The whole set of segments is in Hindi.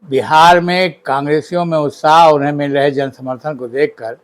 बिहार में कांग्रेसियों में उत्साह, उन्हें मिल रहे जन समर्थन को देखकर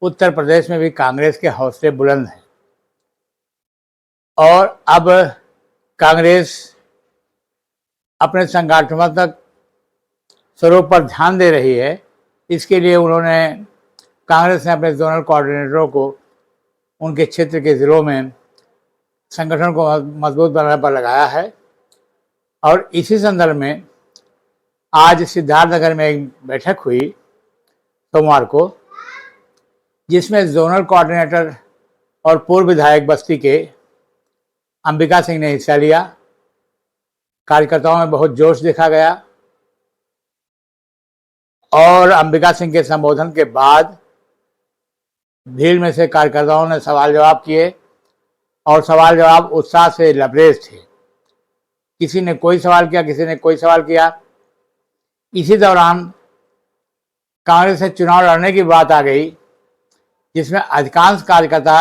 उत्तर प्रदेश में भी कांग्रेस के हौसले बुलंद हैं और अब कांग्रेस अपने संगठनात्मक स्वरूप पर ध्यान दे रही है। इसके लिए कांग्रेस ने अपने जोनल कोऑर्डिनेटरों को उनके क्षेत्र के ज़िलों में संगठन को मजबूत बनाने पर लगाया है और इसी संदर्भ में आज सिद्धार्थनगर में एक बैठक हुई सोमवार को, जिसमें जोनल कोऑर्डिनेटर और पूर्व विधायक बस्ती के अंबिका सिंह ने हिस्सा लिया। कार्यकर्ताओं में बहुत जोश देखा गया और अंबिका सिंह के संबोधन के बाद भीड़ में से कार्यकर्ताओं ने सवाल जवाब किए और सवाल जवाब उत्साह से लबरेज थे। किसी ने कोई सवाल किया, किसी ने कोई सवाल किया। इसी दौरान कांग्रेस से चुनाव लड़ने की बात आ गई, जिसमें अधिकांश कार्यकर्ता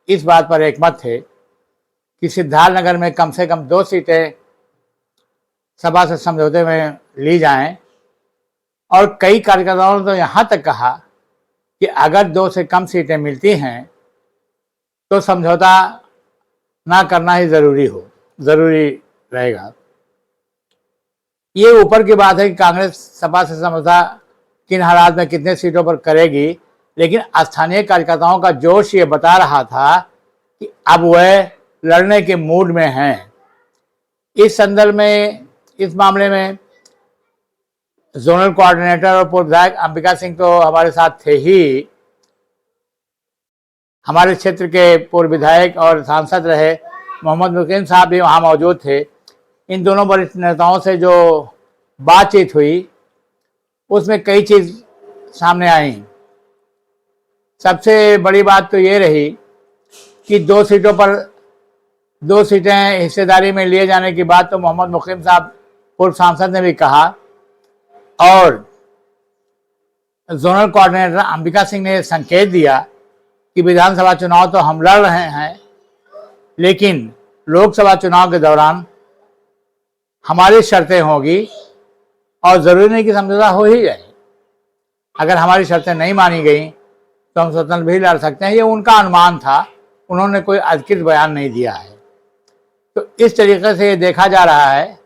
इस बात पर एकमत थे कि सिद्धार्थनगर में कम से कम 2 सीटें सभा से समझौते में ली जाएं और कई कार्यकर्ताओं ने तो यहाँ तक कहा कि अगर 2 से कम सीटें मिलती हैं तो समझौता ना करना ही ज़रूरी रहेगा। ये ऊपर की बात है कि कांग्रेस सपा से समझौता किन हालात में कितने सीटों पर करेगी, लेकिन स्थानीय कार्यकर्ताओं का जोश ये बता रहा था कि अब वह लड़ने के मूड में हैं। इस संदर्भ में, इस मामले में जोनल कोऑर्डिनेटर और पूर्व विधायक अंबिका सिंह तो हमारे साथ थे ही। हमारे क्षेत्र के पूर्व विधायक और सांसद रहे मोहम्मद मुकीम साहब भी वहाँ मौजूद थे। इन दोनों वरिष्ठ नेताओं से जो बातचीत हुई उसमें कई चीज़ सामने आई। सबसे बड़ी बात तो ये रही कि 2 सीटें हिस्सेदारी में लिए जाने की बात तो मोहम्मद मुकीम साहब पूर्व सांसद ने भी कहा और जोनल कोऑर्डिनेटर अंबिका सिंह ने संकेत दिया कि विधानसभा चुनाव तो हम लड़ रहे हैं, लेकिन लोकसभा चुनाव के दौरान हमारी शर्तें होगी और ज़रूरी नहीं कि समझौता हो ही जाए। अगर हमारी शर्तें नहीं मानी गई तो हम स्वतंत्र भी लड़ सकते हैं। ये उनका अनुमान था, उन्होंने कोई अधिकृत बयान नहीं दिया है। तो इस तरीके से ये देखा जा रहा है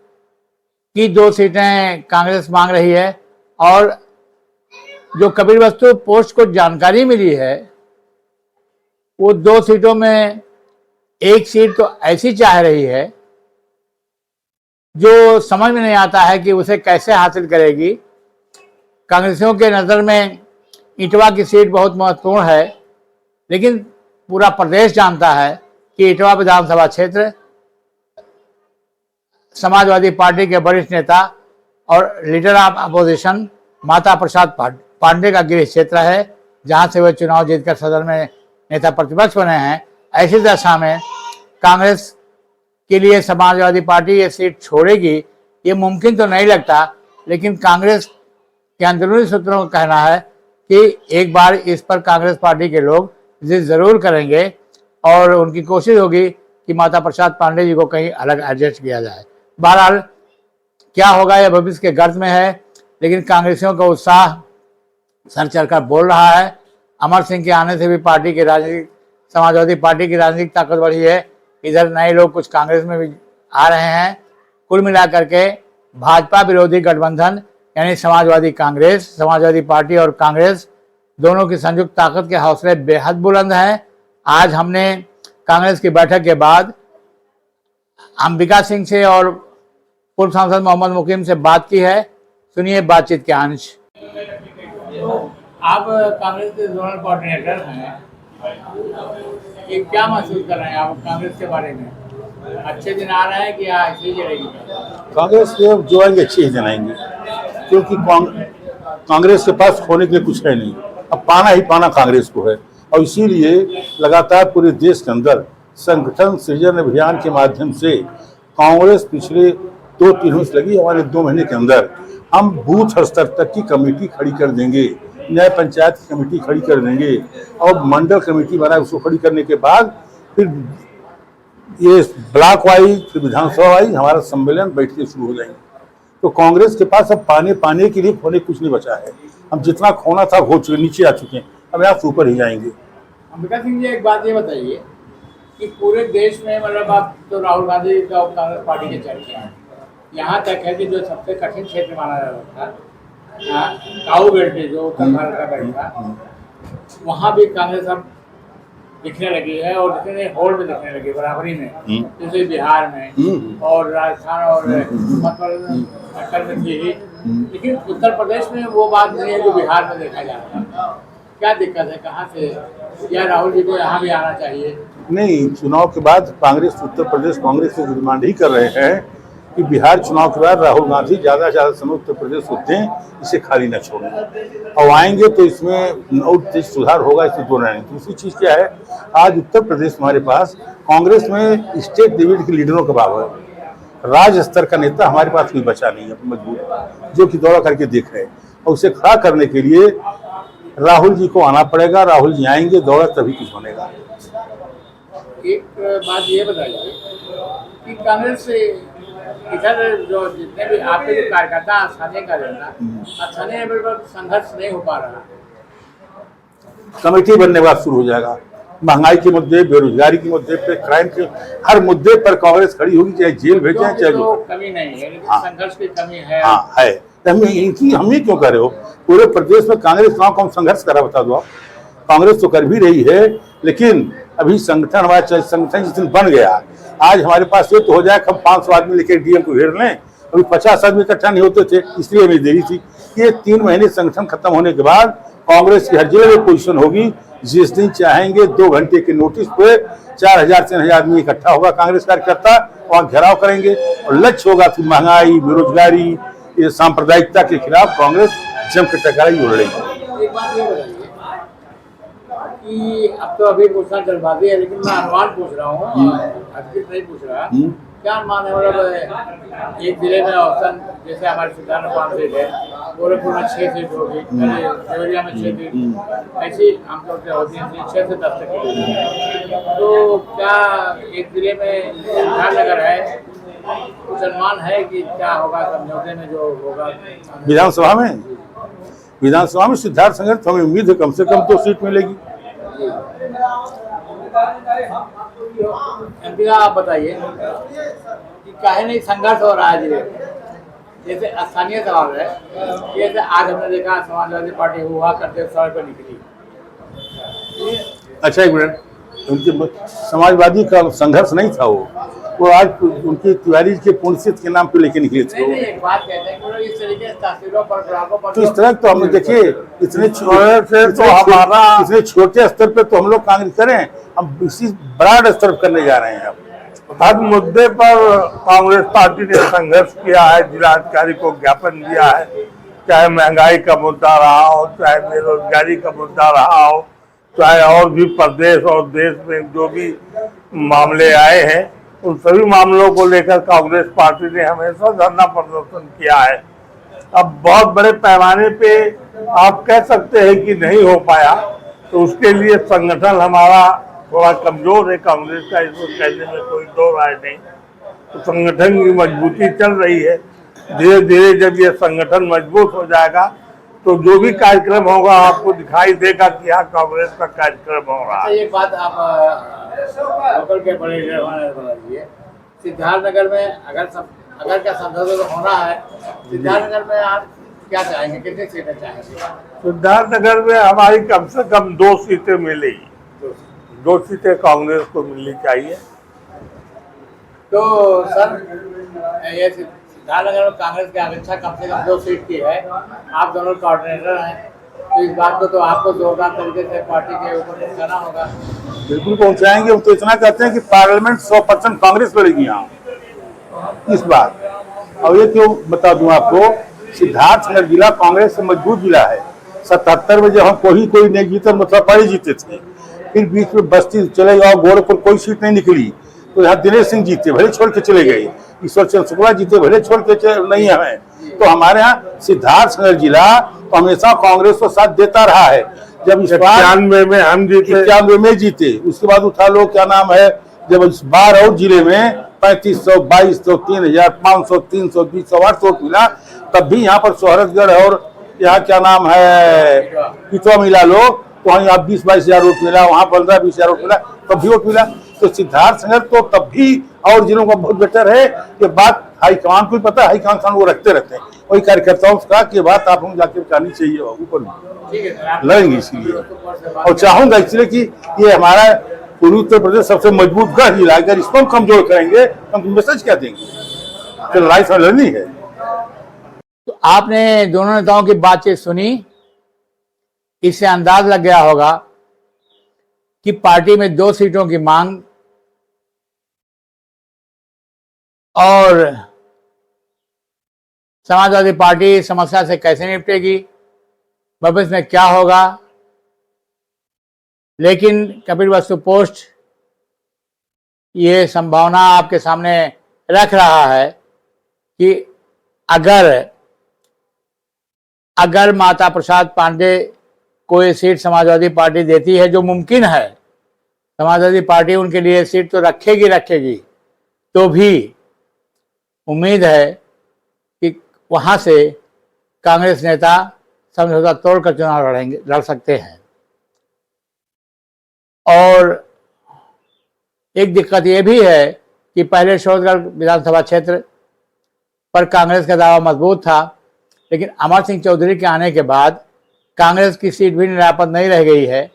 कि 2 सीटें कांग्रेस मांग रही है और जो कबीरवस्तु पोस्ट को जानकारी मिली है वो 2 सीटों में 1 सीट तो ऐसी चाह रही है जो समझ में नहीं आता है कि उसे कैसे हासिल करेगी। कांग्रेसियों के नज़र में इटवा की सीट बहुत महत्वपूर्ण है, लेकिन पूरा प्रदेश जानता है कि इटवा विधानसभा क्षेत्र समाजवादी पार्टी के वरिष्ठ नेता और leader of opposition Mata Prasad Pandey का गृह क्षेत्र है, जहां से वे चुनाव जीतकर सदन में नेता प्रतिपक्ष बने हैं। ऐसी दशा में कांग्रेस के लिए समाजवादी पार्टी ये सीट छोड़ेगी ये मुमकिन तो नहीं लगता, लेकिन कांग्रेस के अंदरूनी सूत्रों का कहना है कि एक बार इस पर कांग्रेस पार्टी के लोग जिद जरूर करेंगे और उनकी कोशिश होगी कि माता प्रसाद पांडे जी को कहीं अलग एडजस्ट किया जाए। बहरहाल क्या होगा यह भविष्य के गर्त में है, लेकिन कांग्रेसियों का उत्साह सर चढ़कर बोल रहा है। अमर सिंह के आने से भी समाजवादी पार्टी की राजनीतिक ताकत बढ़ी है। इधर नए लोग कुछ कांग्रेस में भी आ रहे हैं। कुल मिलाकर के भाजपा विरोधी गठबंधन यानी समाजवादी पार्टी और कांग्रेस दोनों की संयुक्त ताकत के हौसले बेहद बुलंद हैं। आज हमने कांग्रेस की बैठक के बाद अंबिका सिंह से और पूर्व सांसद मोहम्मद मुकीम से बात की है। सुनिए बातचीत के अंश। आप कांग्रेस के जोनल कोऑर्डिनेटर हैं, ये क्या महसूस कर रहे हैं आप कांग्रेस के बारे में? अच्छे दिन आ रहे हैं कि ऐसे ही चलेगी? कांग्रेस के जो आएंगे अच्छे ही दिन आएंगे, क्योंकि कांग्रेस के पास खोने के लिए कुछ है नहीं। अब पाना ही पाना कांग्रेस को है और इसीलिए लगातार पूरे देश के अंदर संगठन सृजन अभियान के माध्यम से कांग्रेस पिछले 2-3 वर्ष लगी, हमारे 2 महीने के अंदर हम बूथ स्तर तक की कमेटी खड़ी कर देंगे, न्याय पंचायत की कमेटी खड़ी कर देंगे और मंडल कमेटी बनाए उसको खड़ी करने के बाद फिर ये ब्लॉक वाइज फिर विधानसभा वाइज हमारा सम्मेलन बैठके शुरू हो जाएंगे। तो कांग्रेस के पास अब पाने के लिए खोने कुछ नहीं बचा है। हम जितना खोना था खो चुके, नीचे आ चुके हैं, अब यहाँ से ऊपर ही जाएंगे। अंबिका सिंह जी, एक बात ये बताइए कि पूरे देश में मतलब आप तो राहुल गांधी का और कांग्रेस पार्टी के चर्चे हैं, यहाँ तक है कि जो सबसे कठिन क्षेत्र माना जाता था, काऊ बेल्ट जो उत्तर भारत का बेल्ट था, वहाँ भी कांग्रेस अब दिखने लगी है और दिखने होड़ में दिखने लगी बराबरी में, जैसे बिहार में और राजस्थान और मध्य प्रदेश में थी ही, लेकिन उत्तर प्रदेश में वो बात नहीं है जो बिहार में देखा जाता है। क्या दिक्कत है, कहाँ से, या राहुल जी को यहाँ भी आना चाहिए? नहीं, चुनाव के बाद कांग्रेस, उत्तर प्रदेश कांग्रेस से डिमांड ही कर रहे हैं कि बिहार चुनाव के बाद राहुल गांधी ज़्यादा से ज़्यादा समय उत्तर प्रदेश को दें, इसे खाली न छोड़ें, और आएंगे तो इसमें और तेज सुधार होगा, इसमें दो नहीं। दूसरी चीज़ क्या है, आज उत्तर प्रदेश हमारे पास कांग्रेस में स्टेट लेवल के लीडरों का अभाव है, राज्य स्तर का नेता हमारे पास कोई बचा नहीं है मजबूत, जो कि दौरा करके देख रहे हैं, और उसे खड़ा करने के लिए राहुल जी को आना पड़ेगा। राहुल जी आएंगे, दौरा तभी कुछ बनेगा। एक बात ये बताइए कि कांग्रेस से इधर जो जितने भी आपके जो कार्यकर्ता स्थानीय कार्यकर्ता स्थानीय लेवल पर संघर्ष नहीं हो पा रहा, कमेटी बनने के बाद शुरू हो जाएगा। महंगाई के मुद्दे, बेरोजगारी के मुद्दे पे, क्राइम के हर मुद्दे पर कांग्रेस खड़ी होगी, चाहे जेल भेजें चाहे तो कमी नहीं है, लेकिन संघर्ष की कमी है। हाँ है, हम ये क्यों कर रहे हो? पूरे प्रदेश में कांग्रेस चुनाव कम संघर्ष करा, बता दो आप। कांग्रेस तो कर भी रही है, लेकिन अभी संगठन हमारा संगठन जिस दिन बन गया, आज हमारे पास ये तो हो जाए हम 500 आदमी लेकर डीएम को घेर लें, अभी 50 आदमी इकट्ठा नहीं होते थे, इसलिए हमें देरी थी। ये 3 महीने संगठन खत्म होने के बाद कांग्रेस की हर जिले में पोजीशन होगी, जिस दिन चाहेंगे 2 घंटे के नोटिस पे 4000 से 1000 आदमी इकट्ठा होगा कांग्रेस कार्यकर्ता, वहाँ घेराव करेंगे और लक्ष्य होगा कि महंगाई, बेरोजगारी, ये सांप्रदायिकता के खिलाफ कांग्रेस जम के टकराई और लड़ेगी। एक बात ये बताइए कि अब तो अभी पूछना जल्दबाजी है, लेकिन मैं अनुमान पूछ रहा हूँ, हकीकत नहीं पूछ रहा, क्या अनुमान है? मतलब एक जिले में औसतन जैसे हमारे सिद्धार्थ 5 सीट है, गोरखपुर में 6 सीट होगी, देवरिया में 6 सीट, ऐसी आमतौर से होती है 6 से 10 तक। तो क्या एक जिले में नगर है, कुछ अनुमान है कि क्या होगा समझौते में जो होगा विधानसभा में सिद्धार्थ संघर्ष, हमें उम्मीद है कम से कम 2 सीट मिलेगी। अंबिका, आप बताइए कि काहे नहीं संघर्ष हो रहा है जिले में? जैसे स्थानीय सवाल है, जैसे आज हमने देखा समाजवादी पार्टी हुआ करते सड़क पर निकली। अच्छा, एक मिनट, उनके समाजवादी का संघर्ष नहीं था, वो आज उनकी तिवारी के पुण्यतिथि के नाम पे लेके निकले थे। नहीं, एक बात कहते हैं कि इस तरीके से तस्वीरों पर तो इस तरह तो हम देखिए, इतने छोटे स्तर पे तो हम लोग कांग्रेस करें, हम इसी बड़ा स्तर करने जा रहे हैं। अब हर मुद्दे पर कांग्रेस पार्टी ने संघर्ष किया है, जिलाधिकारी को ज्ञापन दिया है, चाहे महंगाई का मुद्दा रहा हो, चाहे बेरोजगारी का मुद्दा रहा हो, चाहे और भी प्रदेश और देश में जो भी मामले आए हैं, उन सभी मामलों को लेकर कांग्रेस पार्टी ने हमेशा धरना प्रदर्शन किया है। अब बहुत बड़े पैमाने पे आप कह सकते हैं कि नहीं हो पाया, तो उसके लिए संगठन हमारा थोड़ा कमजोर है कांग्रेस का, इसको कहने में कोई दो राय नहीं। तो संगठन की मजबूती चल रही है, धीरे धीरे जब ये संगठन मजबूत हो जाएगा तो जो भी कार्यक्रम होगा आपको दिखाई देगा कि यहाँ कांग्रेस का कार्यक्रम हो रहा है। एक बात आप लोकल के बड़े बताइए, सिद्धार्थनगर में अगर क्या संसद होना है, सिद्धार्थनगर में आप क्या चाहेंगे, कितनी सीटें चाहेंगे? सिद्धार्थनगर में हमारी कम से कम 2 सीटें मिलेगी, 2 सीटें कांग्रेस को मिलनी चाहिए। तो सर, ये सिद्धार्थनगर में कांग्रेस की अपेक्षा कम से कम 2 सीट की है, आप दोनों कोऑर्डिनेटर हैं, तो इस बात को तो आपको जोरदार तरीके से पार्टी के ऊपर पहुंचाना होगा। बिल्कुल पहुंचाएंगे। हम तो इतना कहते हैं कि पार्लियामेंट 100% कांग्रेस लड़ेगी यहाँ इस बार। और ये क्यों बता दूं आपको, सिद्धार्थनगर जिला कांग्रेस से मजबूत जिला है। 77 में जब हम कोई नहीं जीते, मतलब पारी जीते थे, फिर बीच में बस्ती चले गए, गोरखपुर कोई सीट नहीं निकली, तो यहाँ दिनेश सिंह जीते, भले छोड़ के चले गए, ईश्वर चंद्र शुक्ला जीते, भले छोड़ के नहीं हमें। तो हमारे यहाँ सिद्धार्थनगर जिला तो हमेशा कांग्रेस को साथ देता रहा है। जब इस बार 91 में हम जीते, 91 में जीते, उसके बाद उठा लो क्या नाम है, जब इस बार और जिले में 3500, 2200, 3500, 300, 200, 800 मिला, तब भी यहाँ पर शोहरतगढ़ और यहाँ क्या नाम है पिछवा मिला लो, तो वहाँ यहाँ 20-22 हजार वोट मिला, वहाँ 15-20 हजार वोट मिला, तब भी वोट मिला। तो सिद्धार्थनगर तो तब भी और जिलों का बहुत बेटर है। ये बात हाईकमान को भी पता है, हाईकमान वो रखते रहते हैं, वही कार्यकर्ताओं से कहा कि बात आप हम जाके बतानी चाहिए ऊपर लड़ेंगे इसलिए। और चाहूंगा इसलिए कि ये हमारा पूर्वी उत्तर प्रदेश सबसे मजबूत गढ़ जिला है, अगर इसको हम कमजोर करेंगे तो हम मैसेज क्या देंगे कि लड़ाई से लड़नी है। तो आपने दोनों नेताओं की बातचीत सुनी, इससे अंदाज लग गया होगा कि पार्टी में 2 सीटों की मांग और समाजवादी पार्टी इस समस्या से कैसे निपटेगी, भविष्य में क्या होगा। लेकिन कपिलवस्तु पोस्ट ये संभावना आपके सामने रख रहा है कि अगर माता प्रसाद पांडे को ये सीट समाजवादी पार्टी देती है, जो मुमकिन है, समाजवादी पार्टी उनके लिए सीट तो रखेगी, तो भी उम्मीद है कि वहां से कांग्रेस नेता समझौता तोड़कर चुनाव लड़ सकते हैं। और एक दिक्कत ये भी है कि पहले शोधगढ़ विधानसभा क्षेत्र पर कांग्रेस का दावा मजबूत था, लेकिन अमर सिंह चौधरी के आने के बाद कांग्रेस की सीट भी निरापद नहीं रह गई है।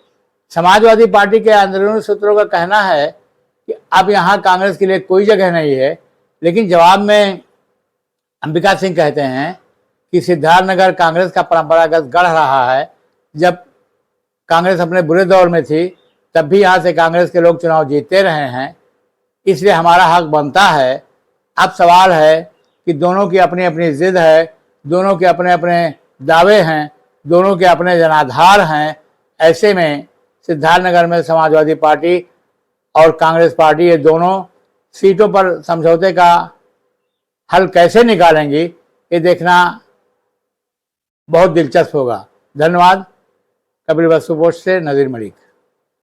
समाजवादी पार्टी के अंदरूनी सूत्रों का कहना है कि अब यहाँ कांग्रेस के लिए कोई जगह नहीं है, लेकिन जवाब में अंबिका सिंह कहते हैं कि सिद्धार्थनगर कांग्रेस का परंपरागत गढ़ रहा है। जब कांग्रेस अपने बुरे दौर में थी तब भी यहाँ से कांग्रेस के लोग चुनाव जीतते रहे हैं, इसलिए हमारा हक बनता है। अब सवाल है कि दोनों की अपनी अपनी जिद है, दोनों के अपने अपने दावे हैं, दोनों के अपने जनाधार हैं। ऐसे में सिद्धार्थनगर में समाजवादी पार्टी और कांग्रेस पार्टी ये दोनों सीटों पर समझौते का हल कैसे निकालेंगी, ये देखना बहुत दिलचस्प होगा। धन्यवाद। कपिलवस्तु पोस्ट से नज़ीर मलिक।